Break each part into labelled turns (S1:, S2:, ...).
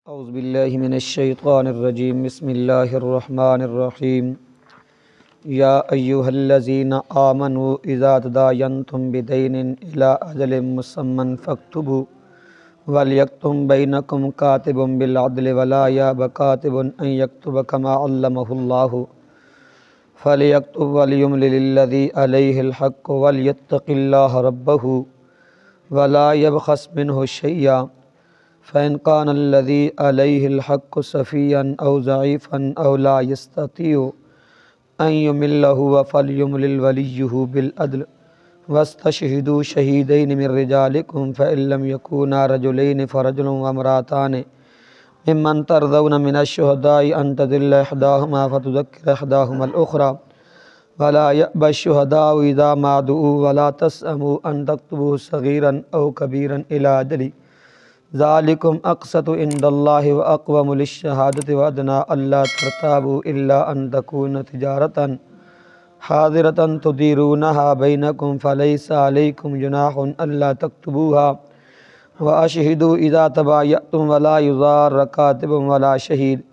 S1: اعوذ باللہ من الشیطان الرجیم بسم اللہ الرحمن الرحیم یا ایہا الذین آمنوا اذا تداینتم بدین الی اجل مسمی فاکتبوا ولیکتب بینکم کاتب بالعدل ولا یأب کاتب ان یکتب کما علمہ اللہ فلیکتب ولیملل الذی علیہ الحق ولیتق اللہ ربہ ولا یبخس منہ شیئا فإن كان الذي عليه الحق سفيا أو ضعيفا أو لا يستطيع أن يمله فليملل وليه بالعدل واستشهدوا شهيدين من رجالكم فإن لم يكونا رجلين فرجل وامرأتان ممن ترضون من الشهداء أن تضل إحداهما فتذكر إحداهما الأخرى ولا يأبى الشهداء إذا ما دعوا ولا تسأموا أن تكتبوه صغيرا أو كبيرا إلى أجله ذالکم اقسط عند اللہ واقوم للشہادۃ وادنی الا ترتابوا الا ان تکون تجارۃ حاضرۃ تدیرونہا بینکم فلیس علیکم جناح الا تکتبوها واشہدوا اذا تبایعتم ولا یضار کاتب ولا شہید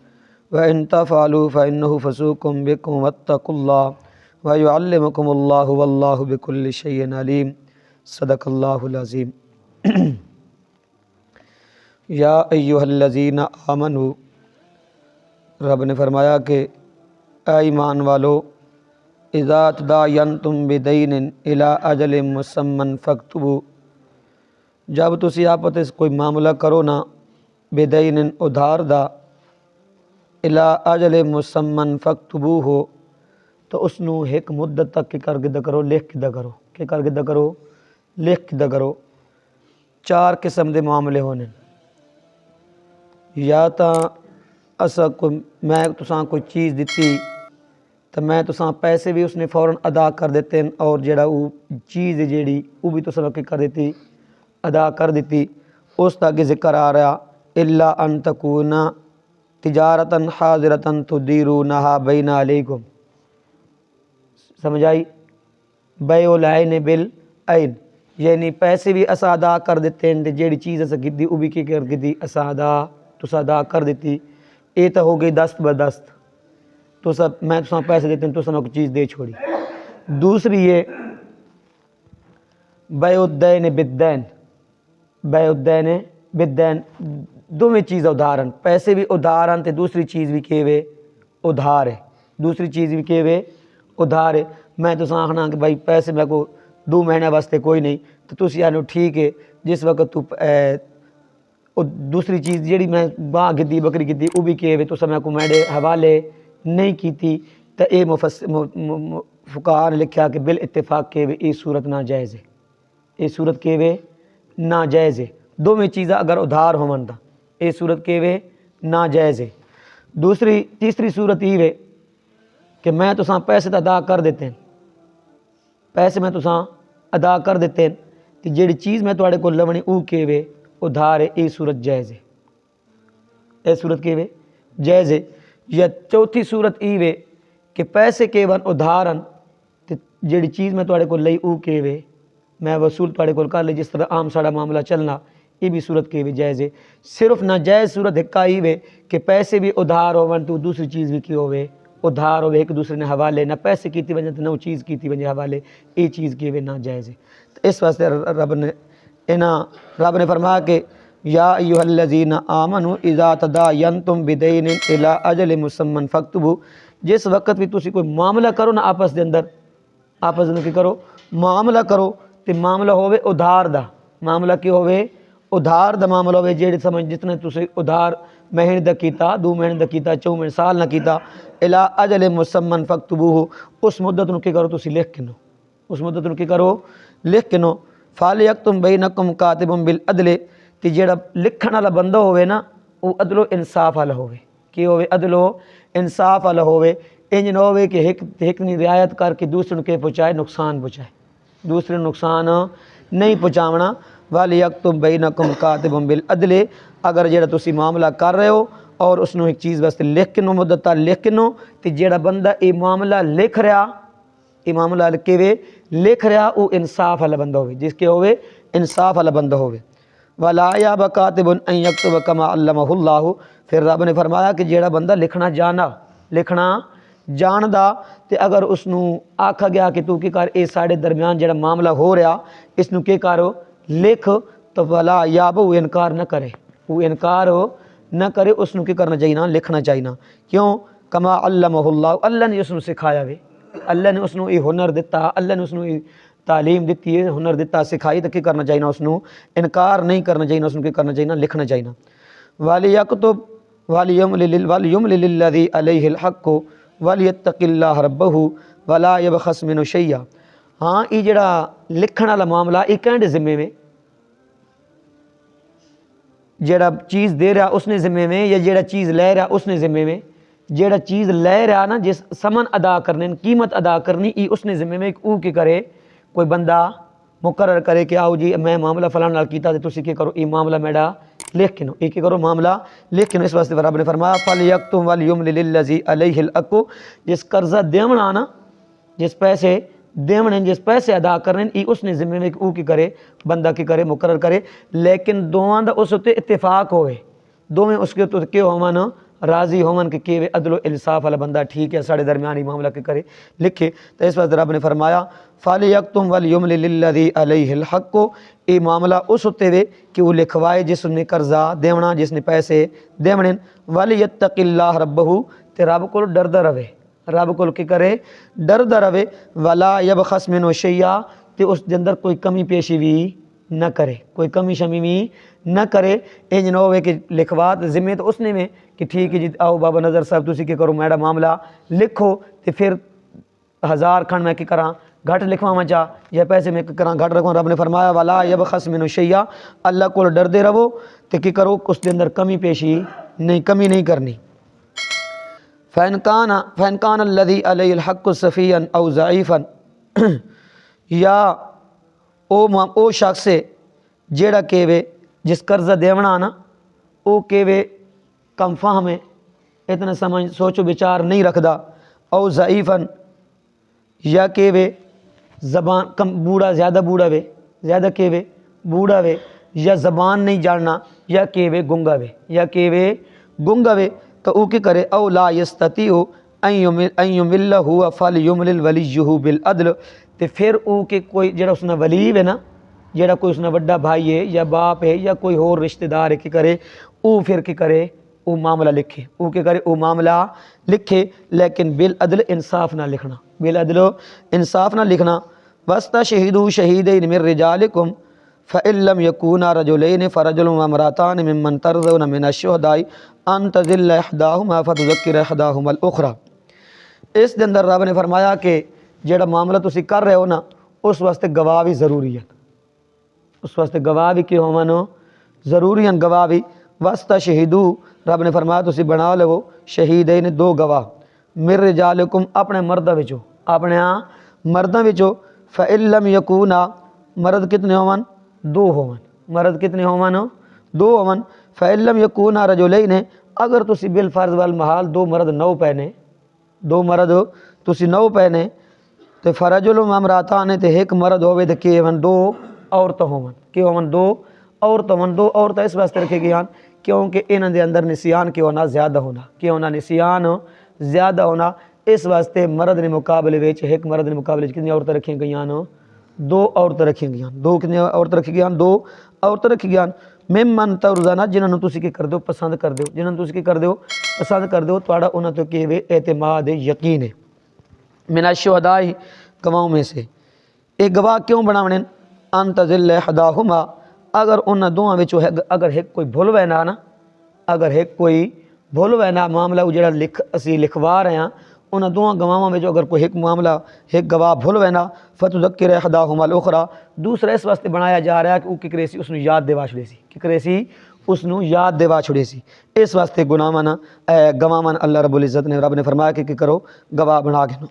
S1: وان تفعلوا فانہ فسوق بکم واتقوا اللہ ویعلمکم اللہ واللہ بکل شیء علیم صدق اللہ العظیم یا ایہا الذین آمنوا، رب نے فرمایا کہ اے ایمان والو، اذا تداینتم بدین الی اجل مسمی فاکتبوا، جب تسی آپس کوئی معاملہ کرو نا بدین ادھار دا الی اجل مسمی فاکتبوہ ہو تو اس نو ایک مدت تک کر کے کرو، لکھ کے کرو، کہ کر کے کرو، لکھ کے کرو۔ چار قسم دے معاملے ہونے، یا تا اسا کوئی میں تساں کوئی چیز دیتی تو میں تساں پیسے بھی اس نے فوراً ادا کر دیتے ہیں، اور جڑا وہ چیز جیڑی وہ بھی تساں کر دیتی، ادا کر دیتی۔ اس تاکہ ذکر آ رہا الا ان تکون تجارتا حاضرتا تدیرونہا بین علیکم، سمجھ آئی؟ بیع العین بالعین، یعنی پیسے بھی اسا ادا کر دیتے ہیں، جیڑی چیز اسا گدی وہ بھی کی کر گدی اسا ادا کر دیتی۔ اے تو ہو گئی دست بدست، تو سب میں تساں پیسے دیتے ہیں تو سب کوئی چیز دے چھوڑی۔ دوسری یہ بیع الدین بالدین، بیع الدین بالدین، دونوں چیز ادھارن، پیسے بھی ادھارن تے دوسری چیز بھی کیوے ادھار ہے، دوسری چیز بھی کیوے ادھار ہے۔ میں تساں آکھنا کہ بھائی پیسے میں کو 2 مہینے واسطے کوئی نہیں، تو تسی آنو ٹھیک ہے، جس وقت تو دوسری چیز جیڑی میں باں گدی بکری گدی وہ بھی کیوے تو سمے کو میرے حوالے نہیں کیتی، تو اے فقہاء نے لکھا کہ بالاتفاق کیوے اے صورت ناجائز ہے، اے صورت کیوے ناجائز ہے۔ دونوں چیزیں اگر ادھار ہون تا اے صورت کیوے ناجائز ہے۔ تیسری صورت یہ ہے کہ میں تساں پیسے تو ادا کر دیتے ہیں، پیسے میں تساں ادا کر دیتے ہیں، کہ جیڑی چیز میں تواڈے کو لونی او کیوے ادھار ہے، اے صورت جائز ہے، اے صورت کیوے جائز ہے۔ یا چوتھی صورت یہ ہے کہ پیسے کیون ادھارن تے جیڑی چیز میں تواڈے کو لئی او کیوے میں وصول تواڈے کو کر لی، جس طرح عام ساڑا معاملہ چلنا، یہ بھی صورت کیوے جائز ہے۔ صرف ناجائز صورت ہکا ہی ہے کہ پیسے بھی ادھار ہون تو دوسری چیز بھی کی ہوئے ادھار ہوئے، ایک دوسرے نے حوالے، نہ پیسے کیتی وجہ تو نہ چیز کیتی وجہ حوالے، یہ چیز کیوے ناجائز ہے۔ تو اس واسطے رب نے فرمایا کہ یا ایہا الذین آمنوا اذا تداینتم بدین الی اجل مسمی فاکتبوا، جس وقت بھی تسی کوئی معاملہ کرو نا آپس دے اندر کی کرو معاملہ کرو، تے معاملہ ہوئے ادھار دا، معاملہ کی ہوئے ادھار دا معاملہ ہوئے، جیڑے سمجھ جتنے تسی ادھار مہینے دا کیتا، 2 مہینے دا کیتا، 4 مہینے سال نہ کیتا، الی اجل مسمی فاکتبوہ، اس مدت نو کی کرو تسی لکھ کے نو، اس مدت نو کی کرو لکھ کے نو۔ فلیکتب بینکم کاتب بالعدل، تے جیڑا لکھن والا بندہ ہوئے نا وہ عدل و انصاف والا ہوئے، کہ ہوئے عدل و انصاف والا ہوئے، انج نہ ہوئے کہ ایک نے رعایت کر کے دوسرے نو کے پہنچائے نقصان پہنچائے، دوسرے نقصان نہیں پہنچاونا۔ ولیکتب بینکم کاتب بالعدل، اگر جیڑا تسی معاملہ کر رہے ہو اور اس نو ایک چیز واسطے لکھ کے نو مدت لکھ کے نو، تے جیڑا بندہ یہ معاملہ لکھ رہا، یہ معاملہ لکھ رہا وہ انصاف والا بندہ ہوئے، جس کے ہوئے انصاف والا بندہ ہوئے۔ ولا یاب کاتب ان یکتب کما علمہ اللہ۔ پھر رب نے فرمایا کہ جیڑا بندہ لکھنا جاندا تے اگر اس نو آکھا گیا کہ تو کی کر اے ساڈے درمیان جڑا معاملہ ہو رہا اس نو کی کرو لکھ، تو ولا یاب وہ انکار نہ کرے، اس نو کی کرنا چاہیے نا، لکھنا چاہیے نا۔ کیوں؟ کما علمہ اللہ، اللہ نے اس نو سکھایا وے، اللہ نے اس نو یہ ہنر دیتا، اللہ نے اس نو تعلیم دیتی ہے، ہنر دیتا، سکھائی، تو کی کرنا چاہیے نا، اس نو انکار نہیں کرنا چاہیے نا، اس نو کی کرنا چاہیے نا، لکھنا چاہیے نا۔ وَلْيَكْتُبْ وَلْيُمْلِلْ الَّذِي عَلَيْهِ الْحَقُّ وَلْيَتَّقِ اللَّهَ رَبَّهُ وَلَا يَبْخَسْ مِنْهُ شَيْئًا۔ ہاں یہ جڑا لکھن والا معاملہ یہ کہنے ذمے میں، جڑا چیز دے رہا اس نے ذمے میں، یا جڑا چیز لے رہا اس نے ذمے میں؟ جڑا چیز لے رہا نا، جس سمن ادا کرنے، قیمت ادا کرنی، یہ اس نے ذمے میں او کی کرے، کوئی بندہ مقرر کرے کہ آؤ جی میں معاملہ فلان نال کیتا تے تسی کی کرو، یہ معاملہ میرا لکھ کے نو، یہ کی کرو معاملہ لکھ کے نو۔ اس واسطے رب نے فرمایا فَلْيَكْتُبْ وَلْيُمْلِلِ الَّذِي عَلَيْهِ الْحَقُّ، جس قرضہ دیونا نا، جس پیسے دیونے، جس پیسے ادا کرنے، یہ اس نے ذمے میں او کی کرے، بندہ کی کرے، مقرر کرے، لیکن دوواں دا اس تے اتفاق ہوئے، دوویں اس کے تو کیوں ہومن راضی ہومن کہ کیوے عدل و انصاف والا بندہ ٹھیک ہے ساڑے درمیانی معاملہ کے کرے لکھے۔ تو اس وقت رب نے فرمایا فَلْيَكْتُبْ وَلْيُمْلِلِ الَّذِي عَلَيْهِ الْحَقُّ، یہ معاملہ اس ہوتے ہوئے کہ وہ لکھوائے جس نے قرضہ دیونا، جس نے پیسے دیونے، وَلْيَتَّقِ اللَّهَ رَبَّهُ، تے رب کو ڈردا رہے، رب کو کی کرے ڈردا رہے، وَلَا يَبْخَسْ مِنْهُ شَيْئًا، تے اس دے اندر کوئی کمی پیشی بھی نہ کرے، کوئی کمی شمی بھی نہ کرے۔ انج نہ ہوئے کہ لکھوات ذمے تو اس نے میں کہ ٹھیک ہے جی آؤ بابا نظر صاحب تسی کی کرو میرا معاملہ لکھو، تے پھر 1000 کھنڈ میں کی کراں گھٹ لکھواں چاہ یا پیسے میں کی کراں گھٹ رکھواں۔ رب نے فرمایا ولا یبخس منہ شیئا، اللہ کو ڈردے رہو تے کی کرو اس دے اندر کمی پیشی نہیں، کمی نہیں کرنی۔ فَإِنْ كَانَ الَّذِي عَلَيْهِ الْحَقُّ سَفِيًّا أَوْ ضَعِيفًا، یا او شخص جیڑا کہ وے جس قرضہ دیونا نا او کہ وے کم فہم ہے، اتنا سمجھ سوچ و بچار نہیں رکھدا، او ضعیفاً، یا کہ وے زبان کم بوڑھا، زیادہ بوڑھا وے، زیادہ کہ وے بوڑھا وے، یا زبان نہیں جاننا، یا کہ وے گنگا وے، یا کہ وے گنگا وے، تو او کی کرے او لا یستطیع ان یمل ہوا فلیملل ولیہ بالعدل، تے پھر او کہ کوئی جڑا اس نے ولی ہے نا، جڑا کوئی اس نے بڑا بھائی ہے یا باپ ہے یا کوئی اور رشتہ دار ہے کی کرے او پھر کی کرے او معاملہ لکھے، او کی کرے او معاملہ لکھے، لیکن بالعدل انصاف نہ لکھنا، بالعدل انصاف نہ لکھنا۔ واستشہدوا شہیدین من رجالکم فإن لم يكونا رجلین فرجل وامرأتان ممن ترضون من الشہداء ان تضل احداہما فتذکر احداہما الاخری۔ اس دے اندر رب نے فرمایا کہ جڑا معاملہ تسی کر رہے ہو نا اس واسطے گواہ بھی ضروری ہے، اس واسطے گواہ بھی کیوں ہونا ضروری ہیں، گواہ بھی۔ واستشہدوا، رب نے فرمایا تسی بنا لو شہیدین دو گواہ، من رجالکم اپنے مردہ وچوں، اپنے مردہ وچوں، فإن لم یکونا، مرد کتنے ہون؟ دو ہون، مرد کتنے ہون؟ دو ہون۔ فإن لم یکونا رجلین، اگر تسی بالفرض والمحال دو مرد نو پہنے، دو مرد تسی نو پہنے، تو فرجل و امراتان، تے ایک مرد ہوئے تو کہ ہون دو عورتیں ہون، کہ ہون دو عورتیں ہون۔ دو عورتیں اس واسطے رکھے گئے ہیں کیونکہ انہاں دے اندر نسیان کی ہونا زیادہ ہونا، کہ ہونا نسیان زیادہ ہونا، اس واسطے مرد نے مقابلے وچ ایک مرد نے مقابلے وچ کتنی عورتیں رکھی گئی ہیں؟ دو عورتیں رکھی گئی ہیں، دو کتنی عورتیں رکھی گئی ہیں؟ دو عورتیں رکھی گئی ہیں۔ ممن ترضون، جنہاں تسی کی کر دیو پسند کر دیو، جنہاں تسی کی کر دیو پسند کر دیو، تواڈا انہاں تو کہ اعتماد یقین ہے۔ من الشہداء، گواہوں میں سے ایک گواہ کیوں بناونے؟ ان تضل احداہما، اگر انہاں دوہاں وچوں اگر ایک کوئی بھول وینا نا، اگر ایک کوئی بھول وینا معاملہ جڑا اسی لکھوا رہے ہیں انہاں دوہاں گواہاں وچوں اگر کوئی ایک معاملہ ایک گواہ بھول وینا فتذکر احداہما الاخری، دوسرا اس واسطے بنایا جا رہا ہے کہ وہ کی کرے سی اس نو یاد دیوا چھڑے سی، کی کرے سی اس نو یاد دیوا چھڑے سی، اس واسطے گواہاں اللہ رب العزت نے رب نے فرمایا کہ کرو گواہ بنا کے نو۔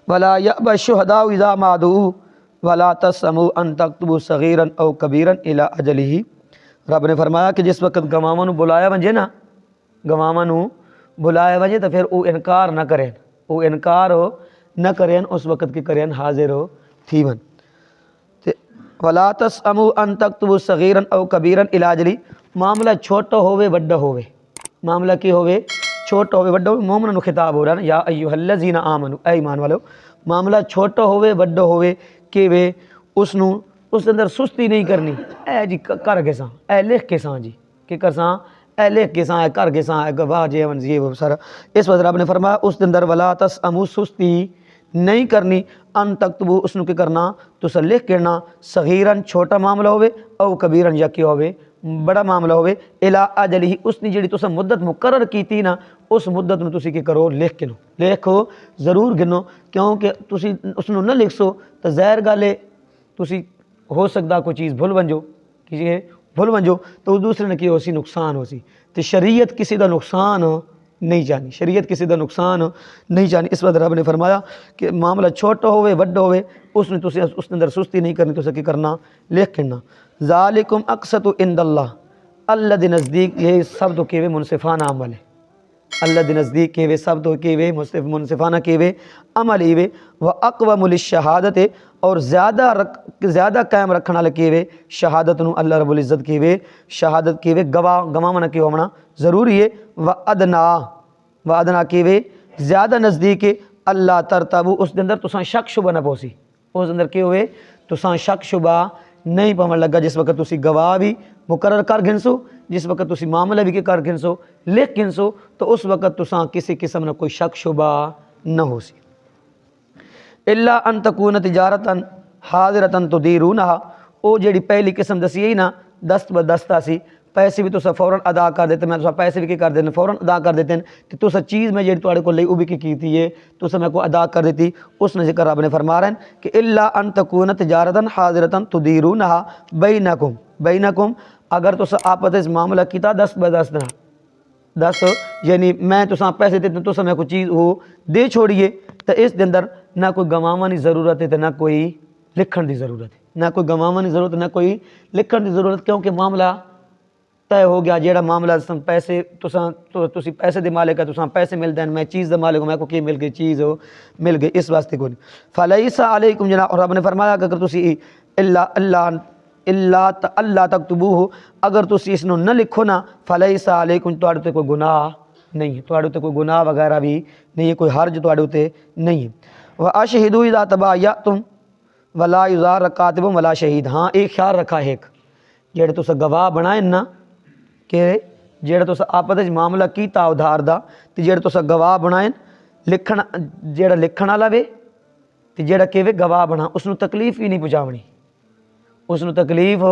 S1: ولا یأبی الشہداء اذا ما دعوا ولا تسموا ان تكتبوا صغیرا او کبیرا الی اجلہ، رب نے فرمایا کہ جس وقت گواہاں نو بلایا ونجے نا، گواہاں نو بلایا ونجے تو پھر او انکار نہ کریں، او انکار نہ کریں، اس وقت کی کریں حاضر ہو تھی ون۔ ولا تسأموا ان تكتبوا صغيرا او كبيرا الى اجل معاملہ چھوٹا ہوے بڑا ہوے معاملہ کی ہوے چھوٹا ہوے بڑا ہوے مومنوں خطاب ہو رہا نا یا ایھا الذین آمنوا اے ایمان والو معاملہ چھوٹا ہوے بڑا ہوے کہ وے اس اندر سستی نہیں کرنی اے جی کر کے ساں اے لکھ کے ساں جی کہ کر ساں اے لکھ کے ساں اے کر کے ساں اے گواہ جے ون یہ وہ سارا اس وجہ رب نے فرمایا اس کے اندر ولا تسأموا سستی نہیں کرنی ان تکتبو اس نو کی کرنا تسا لکھ کرنا صغیرن چھوٹا معاملہ ہوے او کبیرن یا کی ہوے بڑا معاملہ ہوے الا اجلہ اس نے جڑی تسا مدت مقرر کیتی نا اس مدت نو تسی کی کرو لکھ کے لکھو ضرور گنو کیونکہ تسی اس نو نہ لکھ سو تو ظاہر گل ہے تسی ہو سکتا کوئی چیز بھول ونجو کسی بھول ونجو تو دوسرے نے کی ہو سی نقصان ہو سی تو شریعت کسی دا نقصان نہیں چاہنی شریعت کسی دا نقصان نہیں چاہنی اس وقت رب نے فرمایا کہ معاملہ چھوٹا ہوئے بڑا ہوئے اس نے تسی اس اندر سستی نہیں کرنی تو کی کرنا لکھ کرنا ذالکم اقسط عند اللہ اللہ دے نزدیک یہ سب تو کیوے منصفانہ عمل ہے اللہ دے نزدیک کیوے سب تو کیوے منصفانہ کیوے عمل ایوے و اقوم للشہادت اور زیادہ قائم رکھنا لکیوے شہادت نو اللہ رب العزت کیوے شہادت کیوے گواہ کیو ہونا ضروری ہے و ادنا کیوے زیادہ نزدیک اللہ ترتابو اس دے اندر تساں شک شبہ نہ پوسی اس اندر کی ہوئے تساں شک شبہ نہیں پمن لگا جس وقت تسی گواہ بھی مقرر کر گھنسو جس وقت تسی معاملہ بھی کر گھنسو لکھ گھنسو تو اس وقت تساں کسی قسم نہ کوئی شک شبہ نہ ہو سی الا ان تکون تجارتا حاضرتا تدیرونہا او جیڑی پہلی قسم دسی ہے نا دست بدستہ سی پیسے بھی تسا فوراً ادا کر دیتے میں تسا پیسے بھی کی کر دیتے فوراً ادا کر دیتے ہیں کہ تسا چیز میں جیڑی تواڈے کو لئی او بھی کیتی ہے تسا میں کو ادا کر دیتی اس نے ذکر رب نے فرما رہا ہے کہ الا ان تکون تجارتا حاضرتا تدیرونہا بینکم اگر تسا آپس اس معاملہ کیتا دست بدست نہ دس یعنی میں تساں پیسے دیتے تو میں کوئی چیز وہ دے چھوڑیے تو اس دے اندر نہ کوئی گواہاں دی ضرورت ہے تو نہ کوئی لکھن دی ضرورت ہے نہ کوئی گواہاں دی ضرورت نہ کوئی لکھن دی ضرورت کیونکہ معاملہ طے ہو گیا جیڑا معاملہ پیسے تسی پیسے دے مالک ہے تساں پیسے مل دین میں چیز دے مالک ہوں میں کو کی مل گئی چیز ہو مل گئی اس واسطے کوئی نہیں فلیس علیکم جناح اور رب نے فرمایا کہ اگر تسی اللہ تکتبوہ اگر تسی اس نو نہ لکھو نا فلیس علیکم تواڈے تے کوئی گناہ نہیں ہے تواڈے تے کوئی گناہ وغیرہ بھی نہیں ہے کوئی حرج تواڈے تے نہیں ہے واشہدوا اذا تبایعتم ولا یزار کاتب ولا شہید ہاں ایک خیال رکھا ہے ایک جڑے تسا گواہ بنائیں نا کہ جڑا تسا آپس وچ معاملہ کیتا ادھار دا تے جڑے تسا گواہ بنائیں لکھن جڑا لکھن والا وے تے جڑا کیوے گواہ بنا اس نو تکلیف ہی نہیں پہنچاونی اس نو تکلیف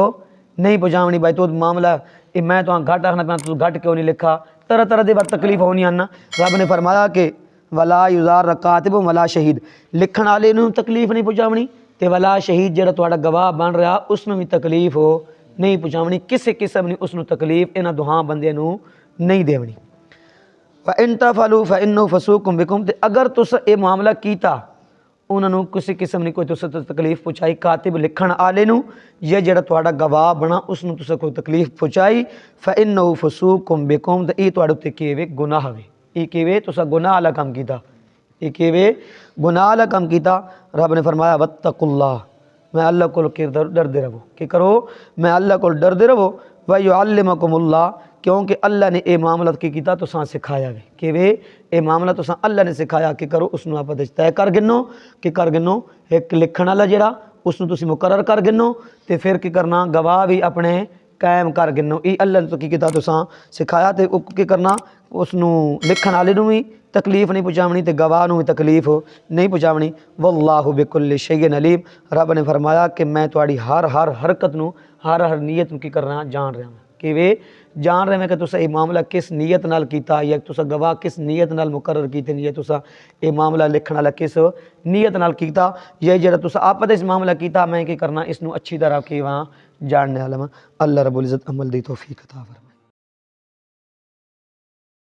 S1: نہیں پہنچاونی بھائی تو معاملہ میں تو گھٹ رکھنا پیا تو گھٹ کیوں نہیں لکھا طرح طرح دے بعد تکلیف ہونی آنا رب نے فرمایا کہ ولا یزار کاتب ولا شہید لکھن والے نو تکلیف نہیں پہنچاونی تے ولا شہید جڑا تہاڈا گواہ بن رہا اس نو بھی تکلیف نہیں پہنچاونی کسی قسم نہیں اس نو تکلیف انہاں دوہاں بندے نو نہیں دیونی وَإِن تَفْعَلُوا فَإِنَّهُ فَسُوقٌ بِكُمْ تے اگر تسا اے معاملہ کیتا انہاں نو کسی قسم نہیں کوئی تسا تکلیف پہنچائی کاتب لکھن والے نو یا جڑا تہاڈا گواہ بنا اس نو تسا کوئی تکلیف پہنچائی فَإِنَّهُ فَسُوقٌ بِكُمْ تے ای تہاڈے تے کیوے گناہ وے ای کیوے تسا گناہ والا کام کیتا ای کیوے گناہ والا کام کیتا رب نے فرمایا واتقوا اللہ میں اللہ کو ڈردے رہو کہ کرو میں اللہ کو ڈردے رہو وَيُعَلِّمَكُمُ اللہ کیونکہ اللہ نے اے معاملات کی کیتا تو ساں سکھایا گئے کہ وے اے معاملہ تو ساں اللہ نے سکھایا کہ کرو اس نو آپ طے کر گنو کہ کر گنو ایک لکھن والا جڑا اس نو تسی مقرر کر گنو تے پھر کی کرنا گواہ بھی اپنے قائم کر گنو ای اللہ نے تو کی کیتا تو ساں سکھایا تے کی کرنا اس نو لکھن والے نو بھی تکلیف نہیں پہنچاونی تے گواہ نو بھی تکلیف نہیں پہنچاونی واللہ بکل شیء علیم رب نے فرمایا کہ میں تواڈی ہر حرکت نو ہر نیت نو کی کرنا جان رہا ہوں کہ وے جان رہے ہیں کہ تسا یہ معاملہ کس نیت نال کیتا یا تسا گواہ کس نیت نال مقرر کیتے یا تسا یہ معاملہ لکھن والا کس نیت نال کیتا یا جڑا تسا آپس اس معاملہ کیتا میں کی کرنا اس نو اچھی طرح کی وہاں جاننے والا اللہ رب العزت عمل دی توفیق عطا فرمائے